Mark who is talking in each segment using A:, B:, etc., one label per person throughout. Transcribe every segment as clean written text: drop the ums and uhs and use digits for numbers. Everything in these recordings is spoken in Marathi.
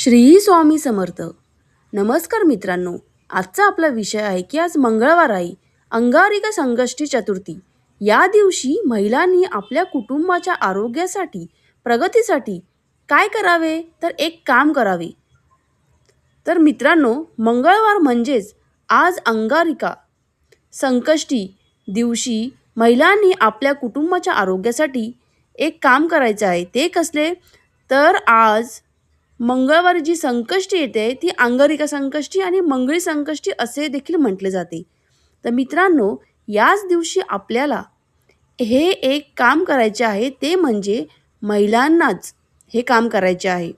A: श्री स्वामी समर्थ. नमस्कार मित्रांनो, आजचा आपला विषय आहे की आज मंगळवार आहे, अंगारिका संकष्टी चतुर्थी. या दिवशी महिलांनी आपल्या कुटुंबाच्या आरोग्यासाठी, प्रगतीसाठी काय करावे, तर एक काम करावे. तर मित्रांनो, मंगळवार म्हणजेच आज अंगारिका संकष्टी दिवशी महिलांनी आपल्या कुटुंबाच्या आरोग्यासाठी एक काम करायचं आहे. ते कसले, तर आज मंगळवारी जी संकष्टी येते ती अंगारिका संकष्टी आणि मंगळी संकष्टी असे देखील म्हटले जाते. तर मित्रांनो, याच दिवशी आपल्याला हे एक काम करायचे आहे, ते म्हणजे महिलांनाच हे काम करायचे आहे.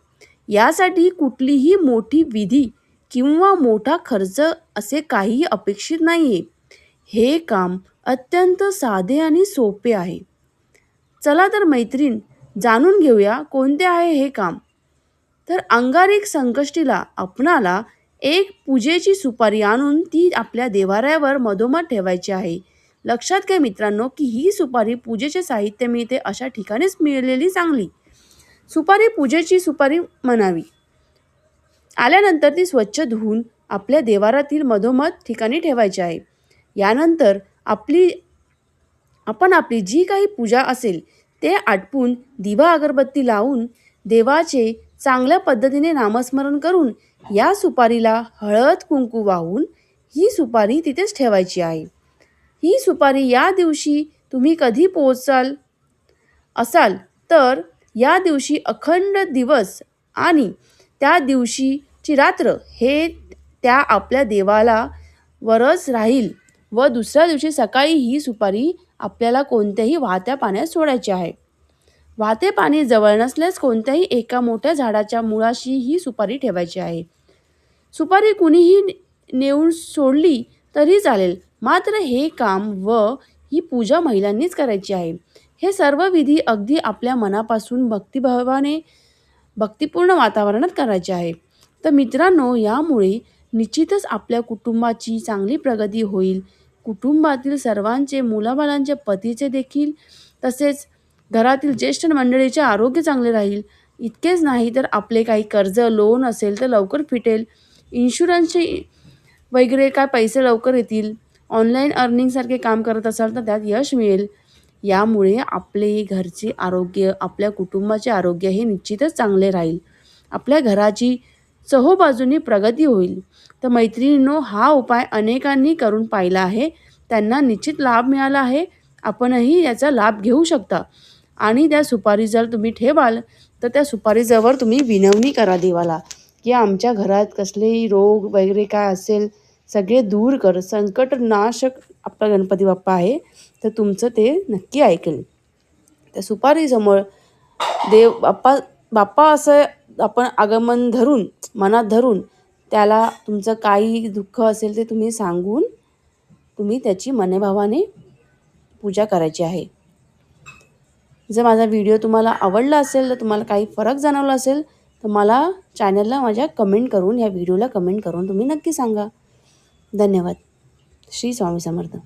A: यासाठी कुठलीही मोठी विधी किंवा मोठा खर्च असे काहीही अपेक्षित नाही आहे. हे काम अत्यंत साधे आणि सोपे आहे. चला तर मैत्रीण, जाणून घेऊया कोणते आहे हे काम. तर अंगारिक संकष्टीला आपणाला एक पूजेची सुपारी आणून ती आपल्या देवाऱ्यावर मधोमध ठेवायची आहे. लक्षात घ्या मित्रांनो, की ही सुपारी पूजेचे साहित्य मिळते अशा ठिकाणीच मिळालेली चांगली. सुपारी पूजेची सुपारी म्हणावी. आल्यानंतर ती स्वच्छ धुवून आपल्या देवारातील मधोमध ठिकाणी ठेवायची आहे. यानंतर आपण आपली जी काही पूजा असेल ते आटपून दिवा अगरबत्ती लावून देवाचे चांगल्या पद्धतीने नामस्मरण करून या सुपारीला हळद कुंकू वाहून ही सुपारी तिथेच ठेवायची आहे. ही सुपारी या दिवशी तुम्ही कधी पोहोचाल असाल तर या दिवशी अखंड दिवस आणि त्या दिवशीची रात्र हे त्या आपल्या देवाला वरच राहील व दुसऱ्या दिवशी सकाळी ही सुपारी आपल्याला कोणत्याही वाहत्या पाण्यात सोडायची आहे. वाहते पाणी जवळ नसल्यास कोणत्याही एका मोठ्या झाडाच्या मुळाशी ही सुपारी ठेवायची आहे. सुपारी कुणीही नेऊन सोडली तरी चालेल, मात्र हे काम व ही पूजा महिलांनीच करायची आहे. हे सर्व विधी अगदी आपल्या मनापासून भक्तिभावाने भक्तिपूर्ण वातावरणात करायचे आहे. तर मित्रांनो, यामुळे निश्चितच आपल्या कुटुंबाची चांगली प्रगती होईल. कुटुंबातील सर्वांचे, मुलाबाळांचे, पतीचे देखील, तसेच घरातील ज्येष्ठ मंडळीचे आरोग्य चांगले राहील. इतकेच नाही तर आपले काही कर्ज, लोन असेल तर लवकर फिटेल. इन्शुरन्सचे वगैरे काय पैसे लवकर येतील. ऑनलाईन अर्निंगसारखे काम करत असाल तर त्यात यश मिळेल. यामुळे आपले घरचे आरोग्य, आपल्या कुटुंबाचे आरोग्य हे निश्चितच चांगले राहील. आपल्या घराची चहूबाजूनी प्रगती होईल. तर मैत्रिणींनो, हा उपाय अनेकांनी करून पाहिला आहे. त्यांना निश्चित लाभ मिळाला आहे. आपणही याचा लाभ घेऊ शकता. आणि त्या सुपारी जर तुम्ही ठेवाल तर त्या सुपारीजवळ तुम्ही विनवणी करा देवाला, की आमच्या घरात कसलेही रोग वगैरे काय असेल सगळे दूर कर. संकटनाशक आपला गणपती बाप्पा आहे, तर तुमचं ते नक्की ऐकेल. त्या सुपारीसमोर देव बाप्पा असं आपण आगमन धरून, मनात धरून त्याला तुमचं काही दुःख असेल ते तुम्ही सांगून तुम्ही त्याची मनेभावाने पूजा करायची आहे. जर माझा व्हिडिओ तुम्हाला आवडला असेल, तर तुम्हाला काही फरक जाणवला असेल तर मला चॅनलला माझ्या कमेंट करून, या व्हिडिओला कमेंट करून तुम्ही नक्की सांगा. धन्यवाद. श्री स्वामी समर्थ.